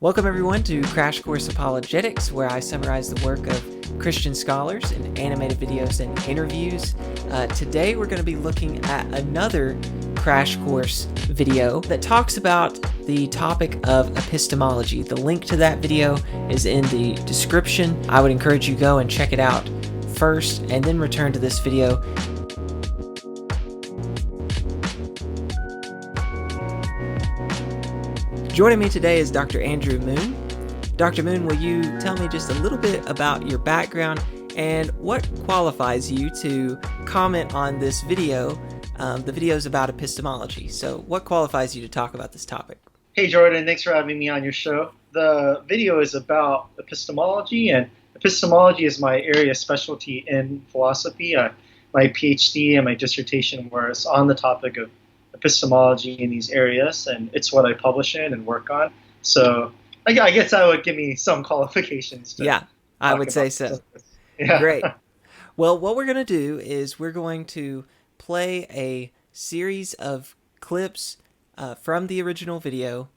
Welcome everyone to Crash Course Apologetics, where I summarize the work of Christian scholars in animated videos and interviews. Today we're going to be looking at another Crash Course video that talks about the topic of epistemology. The link to that video is in the description. I would encourage you to go and check it out first and then return to this video. Joining me today is Dr. Andrew Moon. Dr. Moon, will you tell me just a little bit about your background and what qualifies you to comment on this video? The video is about epistemology. So what qualifies you to talk about this topic? Hey, Jordan. Thanks for having me on your show. The video is about epistemology, and epistemology is my area of specialty in philosophy. My PhD and my dissertation was on the topic of epistemology in these areas, and it's what I publish in and work on. So I guess that would give me some qualifications. Yeah, I would say so. Yeah. Great. Well, what we're going to do is we're going to play a series of clips from the original video.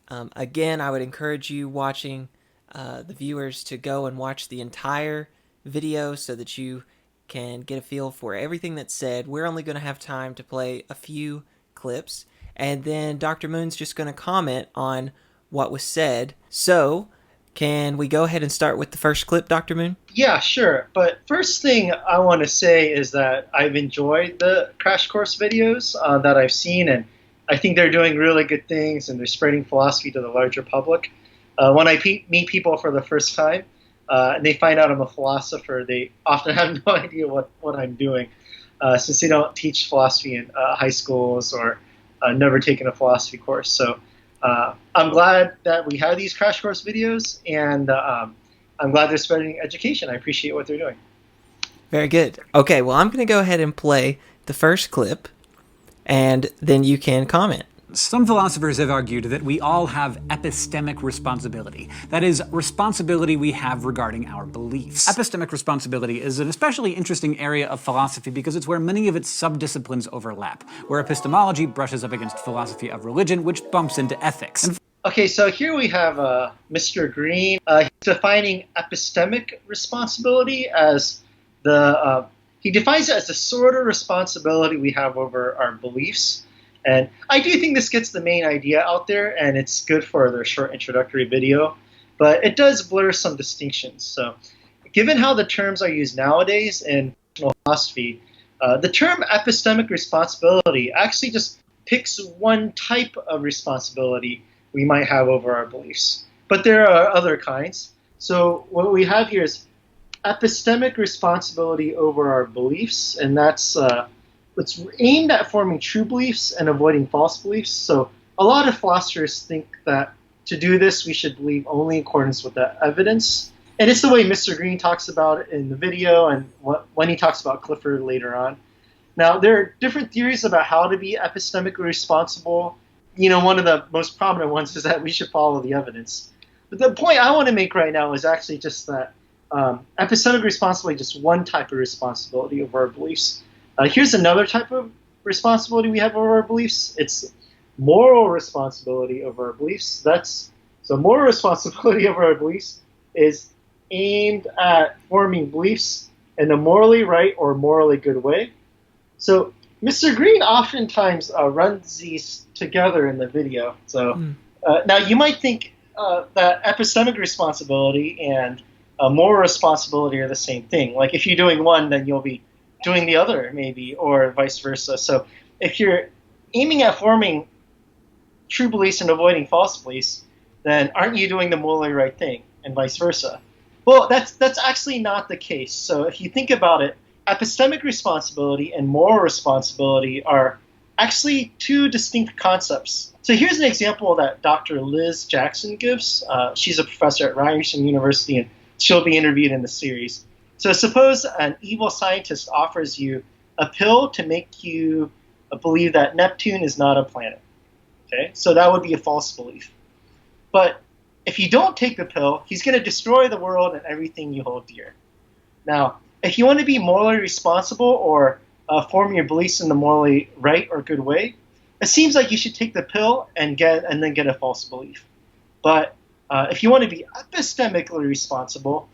Again, I would encourage you watching the viewers to go and watch the entire video so that you can get a feel for everything that's said. We're only going to have time to play a few clips, and then Dr. Moon's just going to comment on what was said. So, can we go ahead and start with the first clip, Dr. Moon? Yeah, sure. But first thing I want to say is that I've enjoyed the Crash Course videos that I've seen, and I think they're doing really good things, and they're spreading philosophy to the larger public. When I meet people for the first time, and they find out I'm a philosopher, they often have no idea what I'm doing. Since they don't teach philosophy in high schools or never taken a philosophy course. So I'm glad that we have these Crash Course videos, and I'm glad they're spreading education. I appreciate what they're doing. Very good. Okay, well, I'm going to go ahead and play the first clip, and then you can comment. Some philosophers have argued that we all have epistemic responsibility. That is, responsibility we have regarding our beliefs. Epistemic responsibility is an especially interesting area of philosophy because it's where many of its subdisciplines overlap, where epistemology brushes up against philosophy of religion, which bumps into ethics. Okay, so here we have Mr. Green. He's defining epistemic responsibility as he defines it as the sort of responsibility we have over our beliefs. And I do think this gets the main idea out there, and it's good for their short introductory video, but it does blur some distinctions. So given how the terms are used nowadays in philosophy, the term epistemic responsibility actually just picks one type of responsibility we might have over our beliefs. But there are other kinds. So what we have here is epistemic responsibility over our beliefs, and that's it's aimed at forming true beliefs and avoiding false beliefs. So a lot of philosophers think that to do this, we should believe only in accordance with the evidence. And it's the way Mr. Green talks about it in the video and when he talks about Clifford later on. Now, there are different theories about how to be epistemically responsible. You know, one of the most prominent ones is that we should follow the evidence. But the point I want to make right now is actually just that epistemic responsibility is just one type of responsibility over our beliefs. Here's another type of responsibility we have over our beliefs. It's moral responsibility over our beliefs. So moral responsibility over our beliefs is aimed at forming beliefs in a morally right or morally good way. So Mr. Green oftentimes runs these together in the video. So now you might think that epistemic responsibility and moral responsibility are the same thing. Like if you're doing one, then you'll be doing the other, maybe, or vice versa. So if you're aiming at forming true beliefs and avoiding false beliefs, then aren't you doing the morally right thing, and vice versa? Well, that's actually not the case. So if you think about it, epistemic responsibility and moral responsibility are actually two distinct concepts. So here's an example that Dr. Liz Jackson gives. She's a professor at Ryerson University, and she'll be interviewed in the series. So suppose an evil scientist offers you a pill to make you believe that Neptune is not a planet. Okay, so that would be a false belief. But if you don't take the pill, he's going to destroy the world and everything you hold dear. Now, if you want to be morally responsible or form your beliefs in the morally right or good way, it seems like you should take the pill and then get a false belief. But If you want to be epistemically responsible,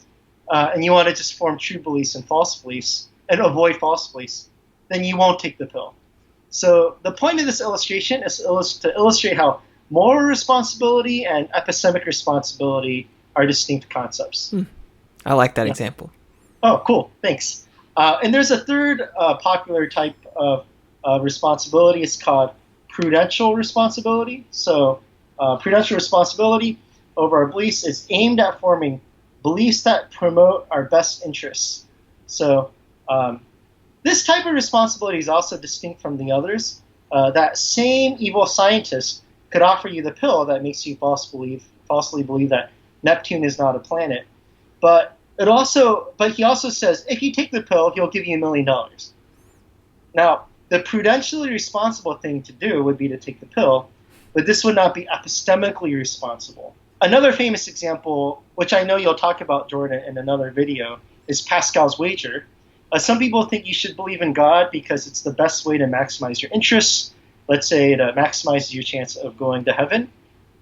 and you want to just form true beliefs and false beliefs and avoid false beliefs, then you won't take the pill. So the point of this illustration is to illustrate how moral responsibility and epistemic responsibility are distinct concepts. I like that example. Oh, cool. Thanks. And there's a third popular type of responsibility. It's called prudential responsibility. So prudential responsibility over our beliefs is aimed at forming beliefs that promote our best interests. So this type of responsibility is also distinct from the others. That same evil scientist could offer you the pill that makes you falsely believe that Neptune is not a planet. But he also says if you take the pill, he'll give you $1 million. Now, the prudentially responsible thing to do would be to take the pill, but this would not be epistemically responsible. Another famous example, which I know you'll talk about, Jordan, in another video, is Pascal's wager. Some people think you should believe in God because it's the best way to maximize your interests. Let's say it maximizes your chance of going to heaven.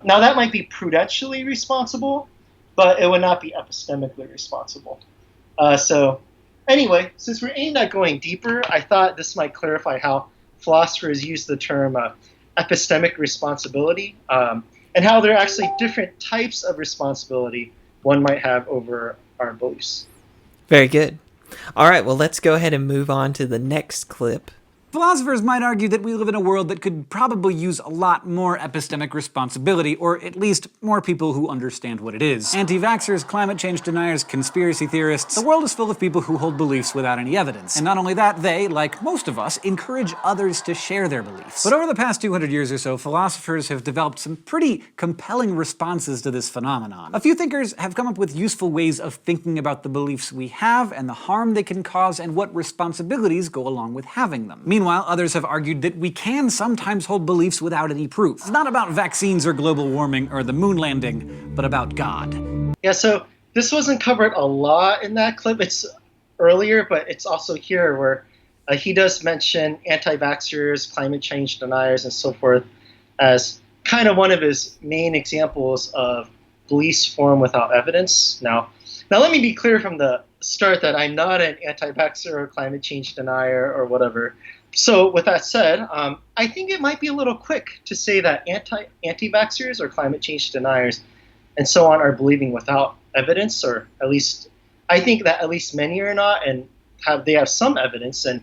Now, that might be prudentially responsible, but it would not be epistemically responsible. So anyway, since we're aimed at going deeper, I thought this might clarify how philosophers use the term epistemic responsibility and how there are actually different types of responsibility one might have over our beliefs. Very good. All right, well, let's go ahead and move on to the next clip. Philosophers might argue that we live in a world that could probably use a lot more epistemic responsibility, or at least more people who understand what it is. Anti-vaxxers, climate change deniers, conspiracy theorists, the world is full of people who hold beliefs without any evidence. And not only that, they, like most of us, encourage others to share their beliefs. But over the past 200 years or so, philosophers have developed some pretty compelling responses to this phenomenon. A few thinkers have come up with useful ways of thinking about the beliefs we have and the harm they can cause and what responsibilities go along with having them. Meanwhile, others have argued that we can sometimes hold beliefs without any proof. It's not about vaccines or global warming or the moon landing, but about God. Yeah, so this wasn't covered a lot in that clip. It's earlier, but it's also here where he does mention anti-vaxxers, climate change deniers, and so forth as kind of one of his main examples of beliefs formed without evidence. Now let me be clear from the start that I'm not an anti-vaxxer or climate change denier or whatever. So with that said, I think it might be a little quick to say that anti-vaxxers or climate change deniers and so on are believing without evidence, or at least I think that at least many are not, and they have some evidence. And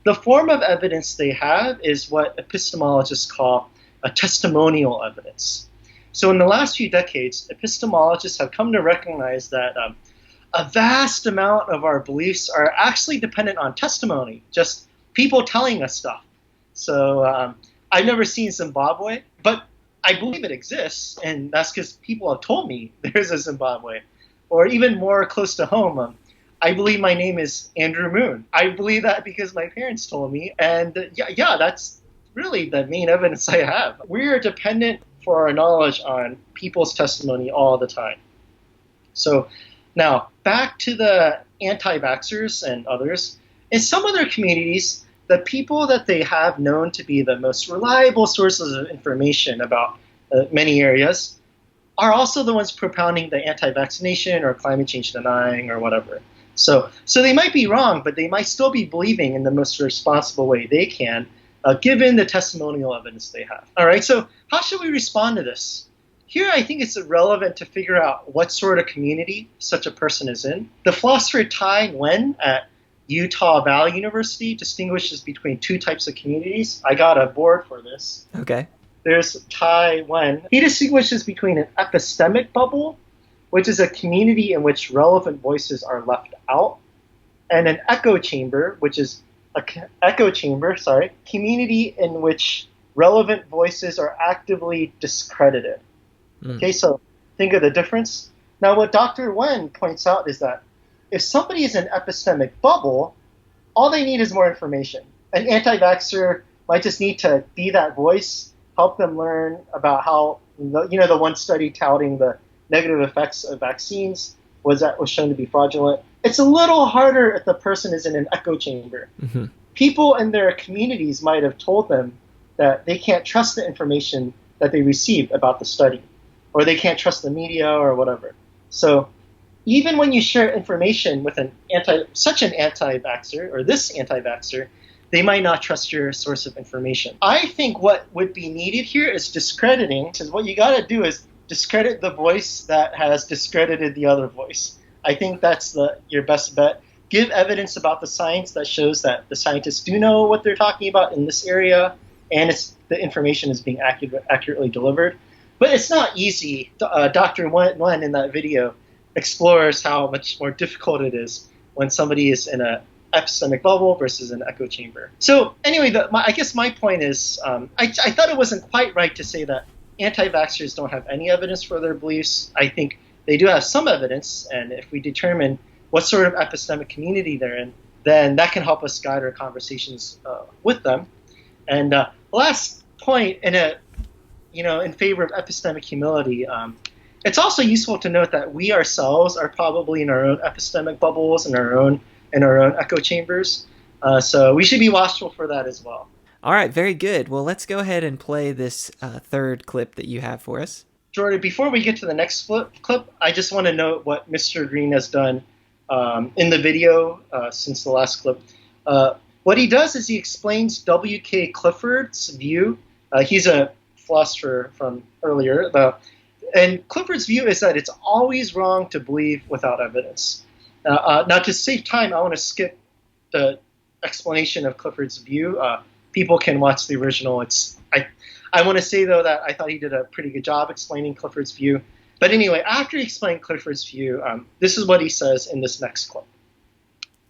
the form of evidence they have is what epistemologists call a testimonial evidence. So in the last few decades, epistemologists have come to recognize that a vast amount of our beliefs are actually dependent on testimony, just people telling us stuff. So I've never seen Zimbabwe, but I believe it exists, and that's because people have told me there's a Zimbabwe. Or even more close to home, I believe my name is Andrew Moon. I believe that because my parents told me, and yeah, that's really the main evidence I have. We are dependent for our knowledge on people's testimony all the time. So now, back to the anti-vaxxers and others. In some other communities, the people that they have known to be the most reliable sources of information about many areas are also the ones propounding the anti-vaccination or climate change denying or whatever. So they might be wrong, but they might still be believing in the most responsible way they can, given the testimonial evidence they have. All right, so how should we respond to this? Here, I think it's relevant to figure out what sort of community such a person is in. The philosopher Tai Wen at Utah Valley University distinguishes between two types of communities. I got a board for this. Okay. There's Tai Wen. He distinguishes between an epistemic bubble, which is a community in which relevant voices are left out, and an echo chamber, which is community in which relevant voices are actively discredited. Okay, so think of the difference. Now, what Dr. Wen points out is that if somebody is in an epistemic bubble, all they need is more information. An anti-vaxxer might just need to be that voice, help them learn about how, the one study touting the negative effects of vaccines was shown to be fraudulent. It's a little harder if the person is in an echo chamber. Mm-hmm. People in their communities might have told them that they can't trust the information that they received about the study. or they can't trust the media or whatever. So even when you share information with such an anti-vaxxer or this anti-vaxxer, they might not trust your source of information. I think what would be needed here is discrediting, because what you got to do is discredit the voice that has discredited the other voice. I think that's your best bet. Give evidence about the science that shows that the scientists do know what they're talking about in this area, and the information is being accurately delivered. But it's not easy. Dr. Wen in that video explores how much more difficult it is when somebody is in an epistemic bubble versus an echo chamber. So anyway, I guess my point is I thought it wasn't quite right to say that anti-vaxxers don't have any evidence for their beliefs. I think they do have some evidence, and if we determine what sort of epistemic community they're in, then that can help us guide our conversations with them. And last point, in favor of epistemic humility, it's also useful to note that we ourselves are probably in our own epistemic bubbles, in our own echo chambers. So we should be watchful for that as well. All right, very good. Well, let's go ahead and play this third clip that you have for us. Jordan, before we get to the next clip, I just want to note what Mr. Green has done in the video since the last clip. What he does is he explains W.K. Clifford's view. He's a philosopher from earlier. And Clifford's view is that it's always wrong to believe without evidence. Now, to save time, I want to skip the explanation of Clifford's view. People can watch the original. I want to say, though, that I thought he did a pretty good job explaining Clifford's view. But anyway, after he explained Clifford's view, this is what he says in this next clip.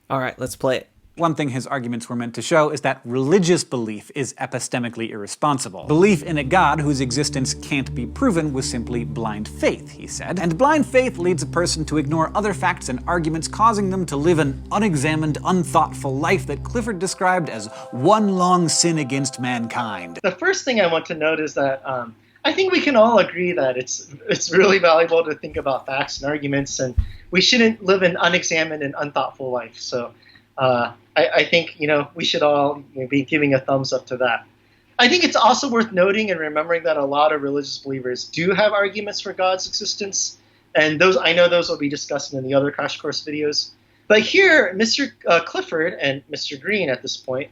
All right, let's play it. One thing his arguments were meant to show is that religious belief is epistemically irresponsible. Belief in a God whose existence can't be proven was simply blind faith, he said. And blind faith leads a person to ignore other facts and arguments, causing them to live an unexamined, unthoughtful life that Clifford described as one long sin against mankind. The first thing I want to note is that I think we can all agree that it's really valuable to think about facts and arguments, and we shouldn't live an unexamined and unthoughtful life. So I think we should all be giving a thumbs up to that. I think it's also worth noting and remembering that a lot of religious believers do have arguments for God's existence, and I know those will be discussed in the other Crash Course videos. But here, Mr. Clifford and Mr. Green at this point,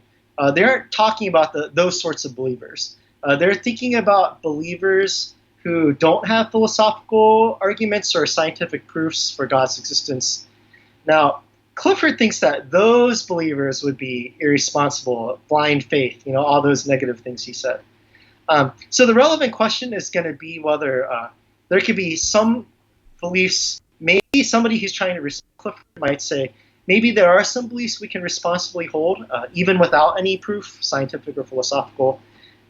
they aren't talking about those sorts of believers. They're thinking about believers who don't have philosophical arguments or scientific proofs for God's existence. Now, Clifford thinks that those believers would be irresponsible, blind faith, all those negative things he said. So the relevant question is going to be whether there could be some beliefs, maybe somebody who's trying to respond, Clifford might say, maybe there are some beliefs we can responsibly hold, even without any proof, scientific or philosophical.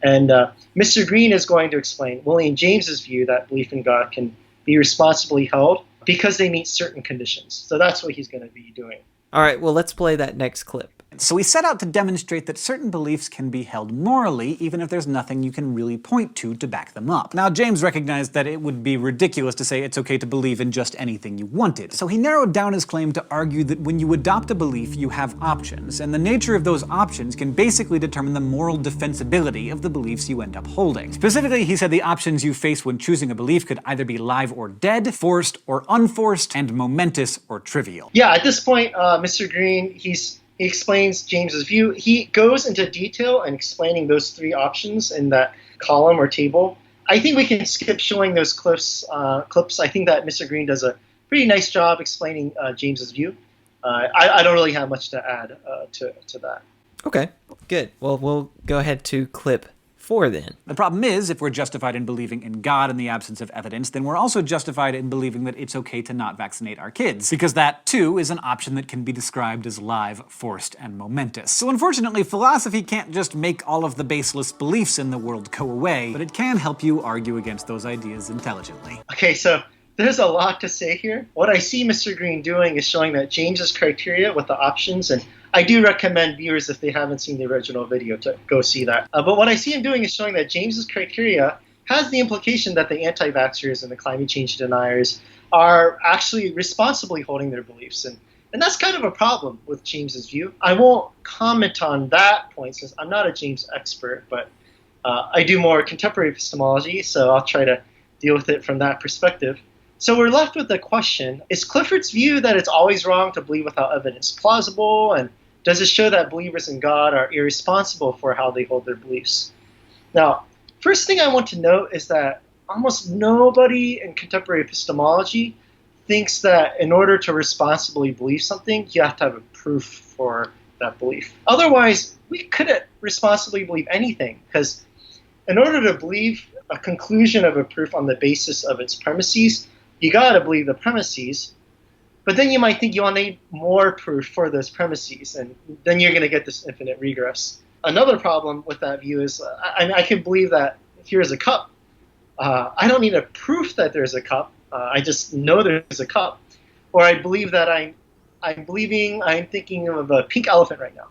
And Mr. Green is going to explain William James's view that belief in God can be responsibly held because they meet certain conditions. So that's what he's going to be doing. All right, well, let's play that next clip. So we set out to demonstrate that certain beliefs can be held morally, even if there's nothing you can really point to back them up. Now, James recognized that it would be ridiculous to say it's okay to believe in just anything you wanted. So he narrowed down his claim to argue that when you adopt a belief, you have options, and the nature of those options can basically determine the moral defensibility of the beliefs you end up holding. Specifically, he said the options you face when choosing a belief could either be live or dead, forced or unforced, and momentous or trivial. Yeah, at this point, Mr. Green, he explains James's view. He goes into detail in explaining those three options in that column or table. I think we can skip showing those clips. I think that Mr. Green does a pretty nice job explaining James's view. I don't really have much to add to that. Okay, good. Well, we'll go ahead to clip 4 then. The problem is, if we're justified in believing in God in the absence of evidence, then we're also justified in believing that it's okay to not vaccinate our kids, because that, too, is an option that can be described as live, forced, and momentous. So unfortunately, philosophy can't just make all of the baseless beliefs in the world go away, but it can help you argue against those ideas intelligently. Okay, so there's a lot to say here. What I see Mr. Green doing is showing that James's criteria with the options, and I do recommend viewers, if they haven't seen the original video, to go see that. But what I see him doing is showing that James's criteria has the implication that the anti-vaxxers and the climate change deniers are actually responsibly holding their beliefs. And that's kind of a problem with James's view. I won't comment on that point since I'm not a James expert, but I do more contemporary epistemology, so I'll try to deal with it from that perspective. So we're left with the question, is Clifford's view that it's always wrong to believe without evidence plausible? And does it show that believers in God are irresponsible for how they hold their beliefs? Now, first thing I want to note is that almost nobody in contemporary epistemology thinks that in order to responsibly believe something, you have to have a proof for that belief. Otherwise, we couldn't responsibly believe anything, because in order to believe a conclusion of a proof on the basis of its premises, you got to believe the premises. But then you might think you want to need more proof for those premises, and then you're going to get this infinite regress. Another problem with that view is I can believe that here's a cup. I don't need a proof that there's a cup. I just know there's a cup. Or I believe that I'm thinking of a pink elephant right now.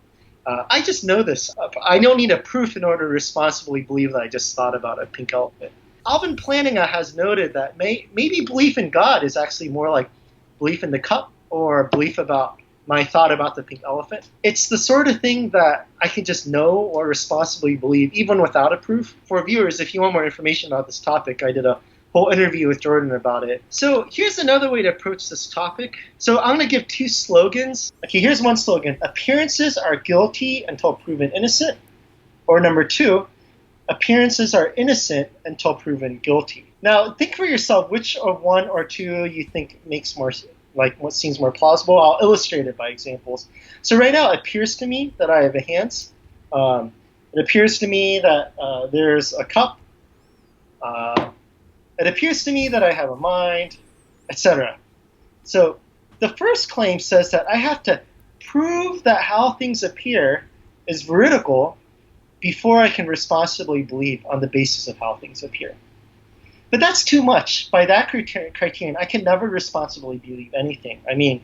I just know this. I don't need a proof in order to responsibly believe that I just thought about a pink elephant. Alvin Plantinga has noted that maybe belief in God is actually more like belief in the cup or belief about my thought about the pink elephant. It's the sort of thing that I can just know or responsibly believe even without a proof. For viewers, if you want more information about this topic, I did a whole interview with Jordan about it. So here's another way to approach this topic. So I'm going to give two slogans. Okay, here's one slogan. Appearances are guilty until proven innocent. Or number two, appearances are innocent until proven guilty. Now, think for yourself which of one or two you think makes more, like what seems more plausible. I'll illustrate it by examples. So right now, it appears to me that I have a hands. It appears to me that there's a cup. It appears to me that I have a mind, etc. So the first claim says that I have to prove that how things appear is veridical before I can responsibly believe on the basis of how things appear. But that's too much. By that criterion, I can never responsibly believe anything. I mean,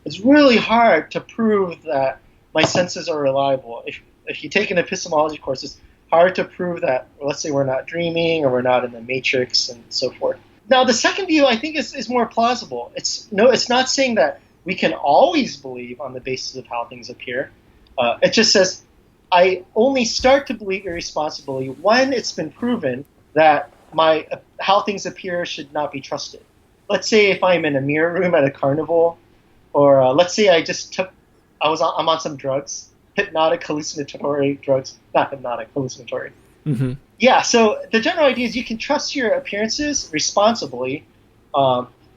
it's really hard to prove that my senses are reliable. If you take an epistemology course, it's hard to prove that, let's say we're not dreaming or we're not in the matrix and so forth. Now, the second view I think is more plausible. It's not saying that we can always believe on the basis of how things appear. It just says I only start to believe irresponsibly when it's been proven that how things appear should not be trusted. Let's say if I'm in a mirror room at a carnival, or let's say I'm on some drugs. Hypnotic, hallucinatory drugs. Not hypnotic, hallucinatory. Mm-hmm. Yeah, so the general idea is you can trust your appearances responsibly,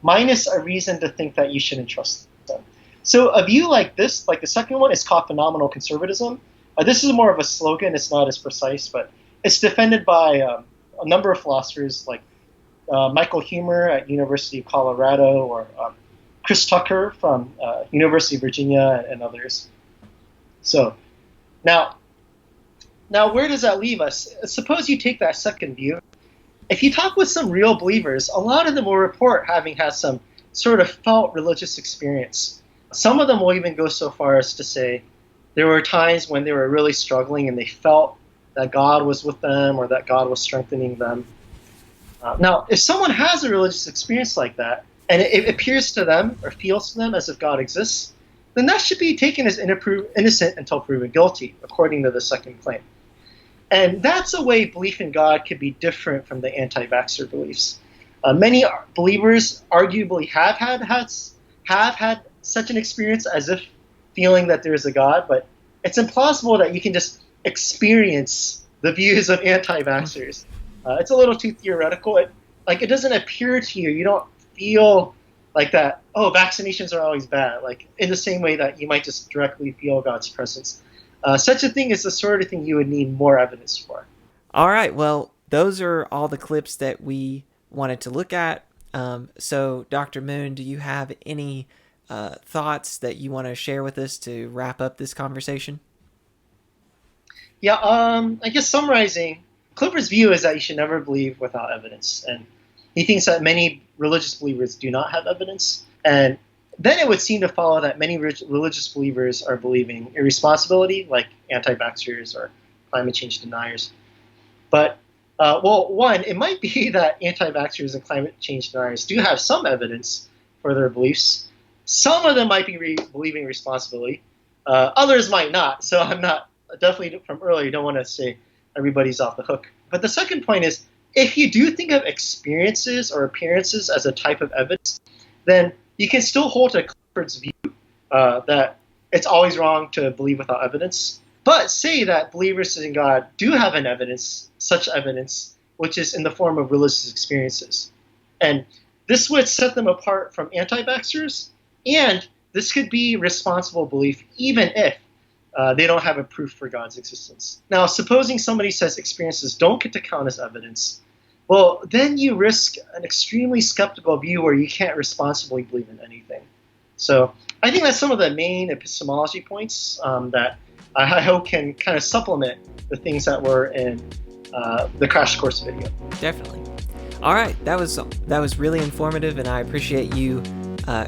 minus a reason to think that you shouldn't trust them. So a view like this, like the second one, is called phenomenal conservatism. This is more of a slogan. It's not as precise, but it's defended by a number of philosophers like Michael Huemer at University of Colorado, or Chris Tucker from University of Virginia, and others. So now where does that leave us? Suppose you take that second view. If you talk with some real believers, a lot of them will report having had some sort of felt religious experience. Some of them will even go so far as to say there were times when they were really struggling and they felt that God was with them or that God was strengthening them. Now, if someone has a religious experience like that, and it appears to them or feels to them as if God exists, then that should be taken as innocent until proven guilty, according to the second claim. And that's a way belief in God could be different from the anti-vaxxer beliefs. Many believers arguably have had such an experience as if feeling that there is a God, but it's implausible that you can just experience the views of anti-vaxxers. It's a little too theoretical. It doesn't appear to you. You don't feel like that, vaccinations are always bad, like in the same way that you might just directly feel God's presence. Such a thing is the sort of thing you would need more evidence for. All right, well, those are all the clips that we wanted to look at. So, Dr. Moon, do you have any thoughts that you want to share with us to wrap up this conversation? Yeah, I guess summarizing, Clifford's view is that you should never believe without evidence. And he thinks that many religious believers do not have evidence. And then it would seem to follow that many religious believers are believing irresponsibility, like anti-vaxxers or climate change deniers. But, one, it might be that anti-vaxxers and climate change deniers do have some evidence for their beliefs. Some of them might be believing irresponsibility. Others might not. So I'm not, definitely from earlier, you don't want to say everybody's off the hook. But the second point is, if you do think of experiences or appearances as a type of evidence, then you can still hold to Clifford's view that it's always wrong to believe without evidence. But say that believers in God do have an evidence, such evidence, which is in the form of religious experiences. And this would set them apart from anti-vaxxers, and this could be responsible belief even if they don't have a proof for God's existence. Now, supposing somebody says experiences don't get to count as evidence, well, then you risk an extremely skeptical view where you can't responsibly believe in anything. So I think that's some of the main epistemology points that I hope can kind of supplement the things that were in the Crash Course video. Definitely. All right, that was really informative, and I appreciate you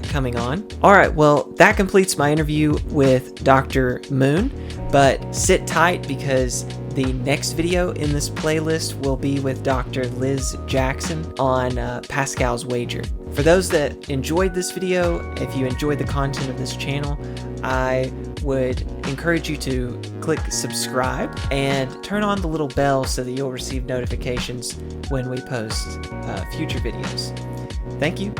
coming on. All right, well, that completes my interview with Dr. Moon, but sit tight because the next video in this playlist will be with Dr. Liz Jackson on Pascal's wager. For those that enjoyed this video, if you enjoyed the content of this channel, I would encourage you to click subscribe and turn on the little bell so that you'll receive notifications when we post future videos. Thank you.